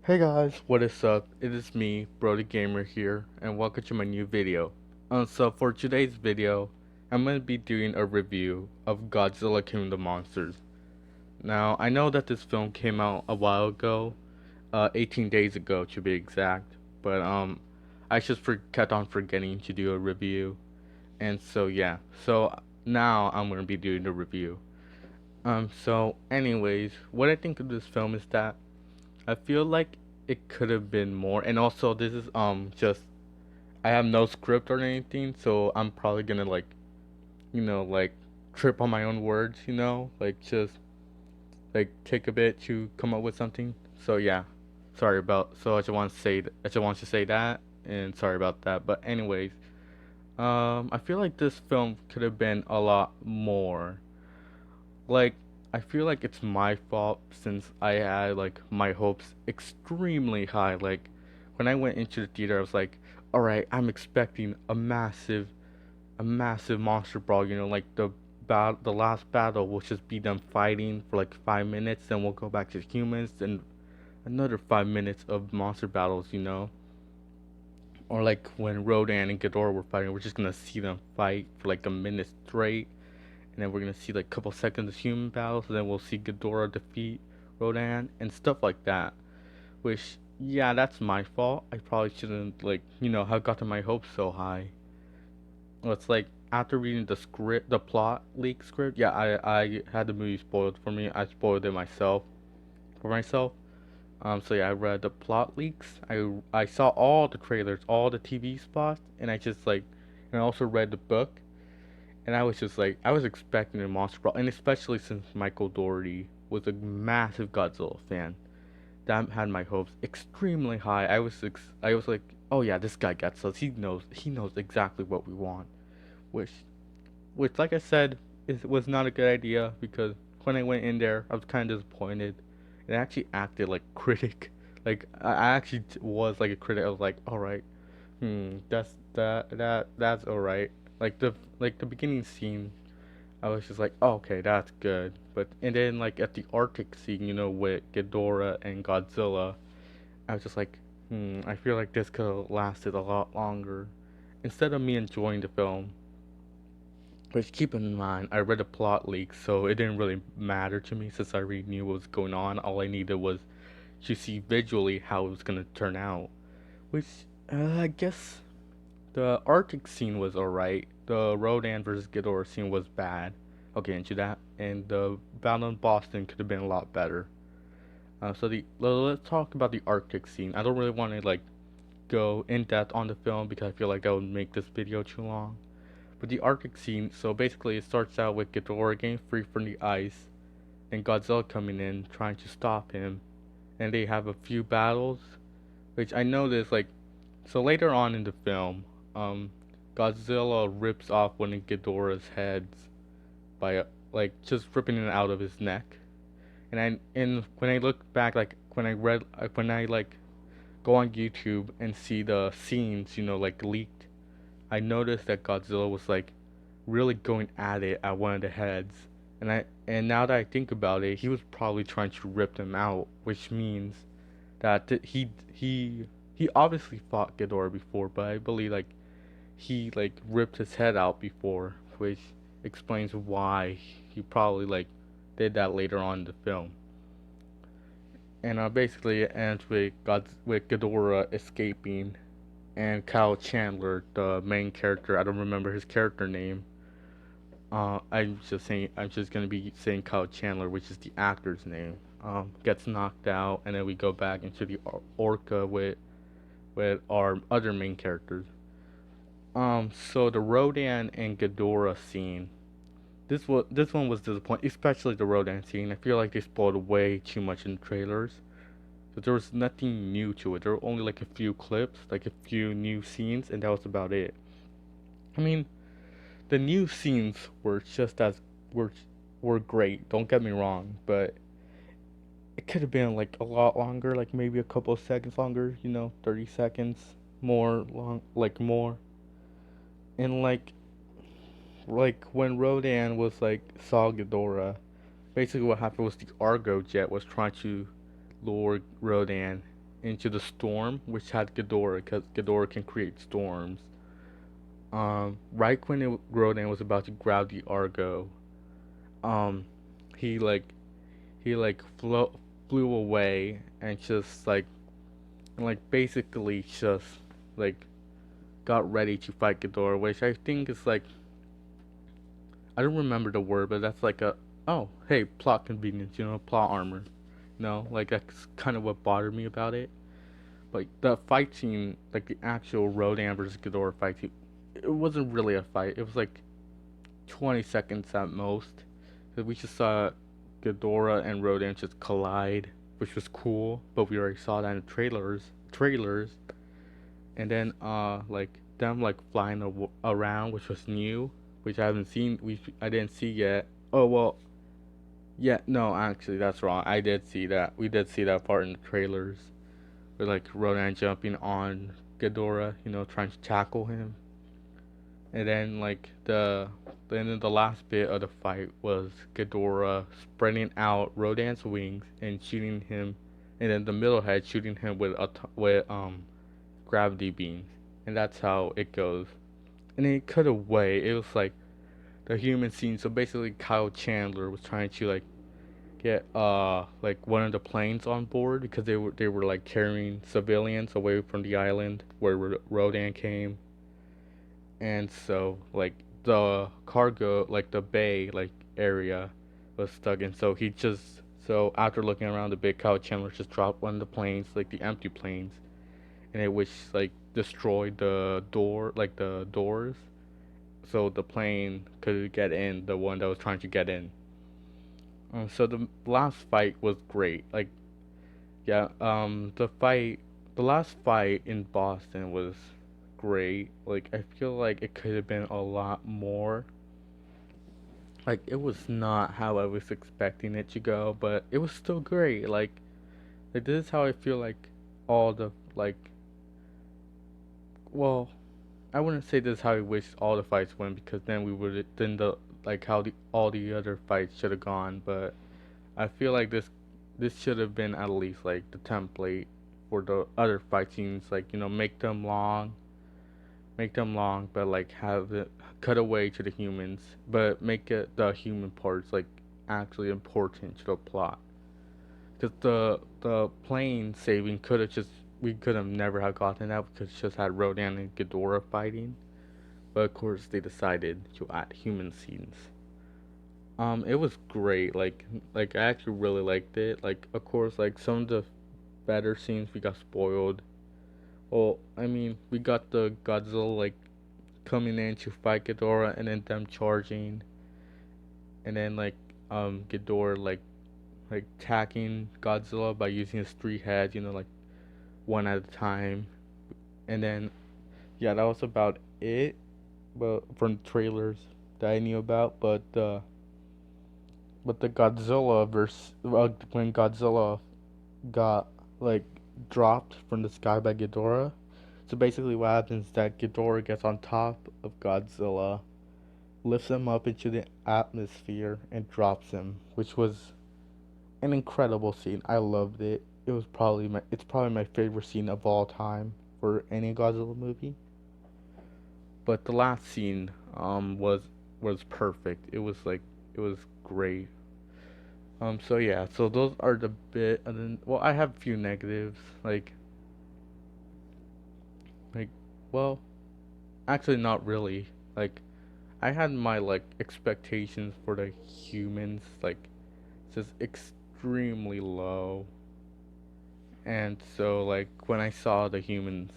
Hey guys, what is up? It is me, Brody Gamer here, and welcome to my new video. So for today's video, I'm going to be doing a review of Godzilla King of the Monsters. Now, I know that this film came out a while ago, 18 days ago to be exact, but I just kept on forgetting to do a review, and so yeah, so now I'm going to be doing the review. So anyways, what I think of this film is that I feel like it could have been more. And also, this is just I have no script or anything, so I'm probably gonna like trip on my own words, like just like take a bit to come up with something. So yeah, sorry about. So I just want to say that, and sorry about that. But anyways, I feel like this film could have been a lot more. Like, I feel like it's my fault since I had like my hopes extremely high. Like, when I went into the theater, I was like, all right, I'm expecting a massive monster brawl. Like the last battle will just be them fighting for like 5 minutes, then we'll go back to humans, and another 5 minutes of monster battles. Or like when Rodan and Ghidorah were fighting, we're just gonna see them fight for like a minute straight, and then we're gonna see like a couple seconds of human battles, and then we'll see Ghidorah defeat Rodan and stuff like that. Which, yeah, that's my fault. I probably shouldn't have gotten my hopes so high. Well, it's like after reading the script, the plot leak script. Yeah, I had the movie spoiled for me. I spoiled it myself for myself. So yeah, I read the plot leaks. I saw all the trailers, all the TV spots, and I also read the book. And I was just like, I was expecting a monster brawl, and especially since Michael Dougherty was a massive Godzilla fan, that had my hopes extremely high. I was like, oh yeah, this guy gets us. He knows exactly what we want. Which, which, like I said, was not a good idea because when I went in there, I was kind of disappointed. It actually acted like critic. Like I actually was like a critic. I was like, all right, that's all right. Like the beginning scene, I was just like, oh, okay, that's good. But and then like at the Arctic scene, with Ghidorah and Godzilla, I was just like, I feel like this could have lasted a lot longer. Instead of me enjoying the film, which keep in mind, I read the plot leak, so it didn't really matter to me since I already knew what was going on. All I needed was to see visually how it was gonna turn out. Which I guess the Arctic scene was alright. The Rodan versus Ghidorah scene was bad. I'll get into that. And the battle in Boston could have been a lot better. Let's talk about the Arctic scene. I don't really want to like go in depth on the film because I feel like that would make this video too long. But the Arctic scene, so basically it starts out with Ghidorah getting free from the ice, and Godzilla coming in trying to stop him, and they have a few battles, which I noticed like so later on in the film, um, Godzilla rips off one of Ghidorah's heads by like just ripping it out of his neck. And when I look back, like when I like go on YouTube and see the scenes, like leaked, I noticed that Godzilla was like really going at it at one of the heads. And now that I think about it, he was probably trying to rip them out, which means that he obviously fought Ghidorah before, but I believe like he like ripped his head out before, which explains why he probably like did that later on in the film. And basically it ends with Ghidorah escaping and Kyle Chandler, the main character. I don't remember his character name. I'm just gonna be saying Kyle Chandler, which is the actor's name. Gets knocked out, and then we go back into the Orca with our other main characters. So the Rodan and Ghidorah scene. This one was disappointing, especially the Rodan scene. I feel like they spoiled way too much in the trailers. But there was nothing new to it. There were only like a few clips, like a few new scenes, and that was about it. I mean, the new scenes were just as were were great. Don't get me wrong, but it could have been like a lot longer, like maybe a couple of seconds longer. 30 seconds more long, like more. And like when Rodan was like saw Ghidorah, basically what happened was the Argo jet was trying to lure Rodan, into the storm, which had Ghidorah, because Ghidorah can create storms. Right when Rodan was about to grab the Argo, um, he like flew away and just basically just like got ready to fight Ghidorah, which I think is like, I don't remember the word, but that's like a, oh hey, plot convenience, plot armor. No, like that's kind of what bothered me about it. Like the fight scene, like the actual Rodan versus Ghidorah fight scene, it wasn't really a fight. It was like 20 seconds at most. We just saw Ghidorah and Rodan just collide, which was cool. But we already saw that in the trailers, and then like them like flying around, which was new, which I haven't seen. I didn't see yet. Oh well, yeah, no, actually that's wrong. I did see that. We did see that part in the trailers, with like Rodan jumping on Ghidorah, trying to tackle him. And then the last bit of the fight was Ghidorah spreading out Rodan's wings and shooting him, and then the middle head shooting him with gravity beams, and that's how it goes. And then it cut away. It was like the human scene. So basically, Kyle Chandler was trying to like get like one of the planes on board because they were like carrying civilians away from the island where Rodan came, and so like the cargo, like the bay like area was stuck, and so he just so after looking around the big cow, Chandler just dropped one of the planes, like the empty planes, and it which like destroyed the doors, so the plane could get in, the one that was trying to get in. So the last fight was great. Like, yeah, the last fight in Boston was great. Like, I feel like it could have been a lot more. Like, it was not how I was expecting it to go, but it was still great. Like this is how I feel like all the well, I wouldn't say this is how I wish all the fights went because then we would then the like how the all the other fights should have gone, but I feel like this should have been at least like the template for the other fight scenes, like make them long, but like have it cut away to the humans, but make it the human parts like actually important to the plot. Because the plane saving could have just we could have never have gotten that because it just had Rodan and Ghidorah fighting, but of course they decided to add human scenes. It was great. Like I actually really liked it. Like of course, like some of the better scenes we got spoiled. Well, I mean, we got the Godzilla like coming in to fight Ghidorah, and then them charging, and then Ghidorah like attacking Godzilla by using his three heads. Like one at a time, and then yeah, that was about it. But from the trailers that I knew about, but the Godzilla verse when Godzilla got like dropped from the sky by Ghidorah. So basically, what happens is that Ghidorah gets on top of Godzilla, lifts him up into the atmosphere, and drops him, which was an incredible scene. I loved it. It's probably my favorite scene of all time for any Godzilla movie. But the last scene was perfect. It was great. So yeah, so those are the bit, and then well, I have a few negatives, like well, actually not really. Like I had my like expectations for the humans just extremely low, and so like when I saw the humans,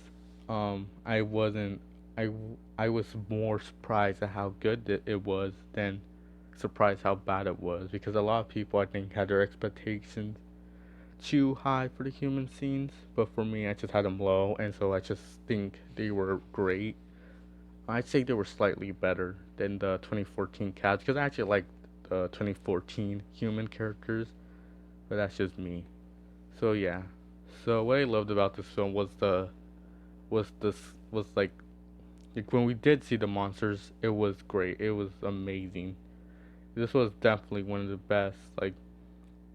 I wasn't, I was more surprised at how good it was than surprised how bad it was because a lot of people I think had their expectations too high for the human scenes, but for me, I just had them low, and so I just think they were great. I'd say they were slightly better than the 2014 cats because I actually like the 2014 human characters, but that's just me. So yeah. So what I loved about this film was this was like when we did see the monsters, it was great. It was amazing. This was definitely one of the best like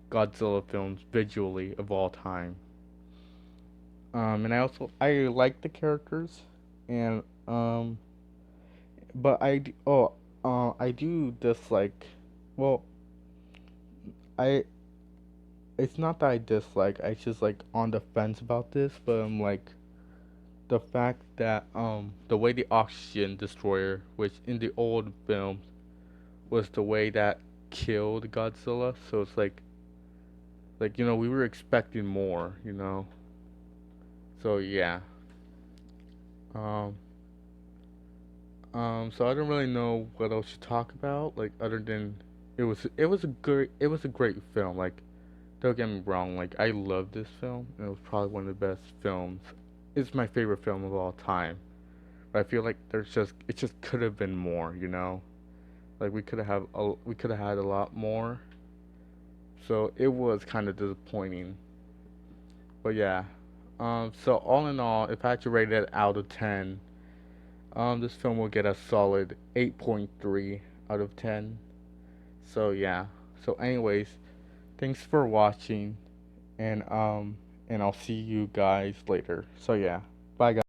Godzilla films visually of all time. And I like the characters, and but I do dislike. Well, I it's not that I dislike. I just like on the fence about this, but I'm like the fact that the way the oxygen destroyer, which in the old films was the way that killed Godzilla, so it's like we were expecting more. So yeah. Um so I don't really know what else to talk about, like other than it was a great film. Like don't get me wrong, like I love this film and it was probably one of the best films. It's my favorite film of all time. But I feel like it just could have been more. Like we could have had a lot more. So it was kind of disappointing. But yeah. So all in all, if I had to rate it out of 10, this film will get a solid 8.3 out of 10. So yeah. So anyways, thanks for watching and I'll see you guys later. So yeah. Bye guys.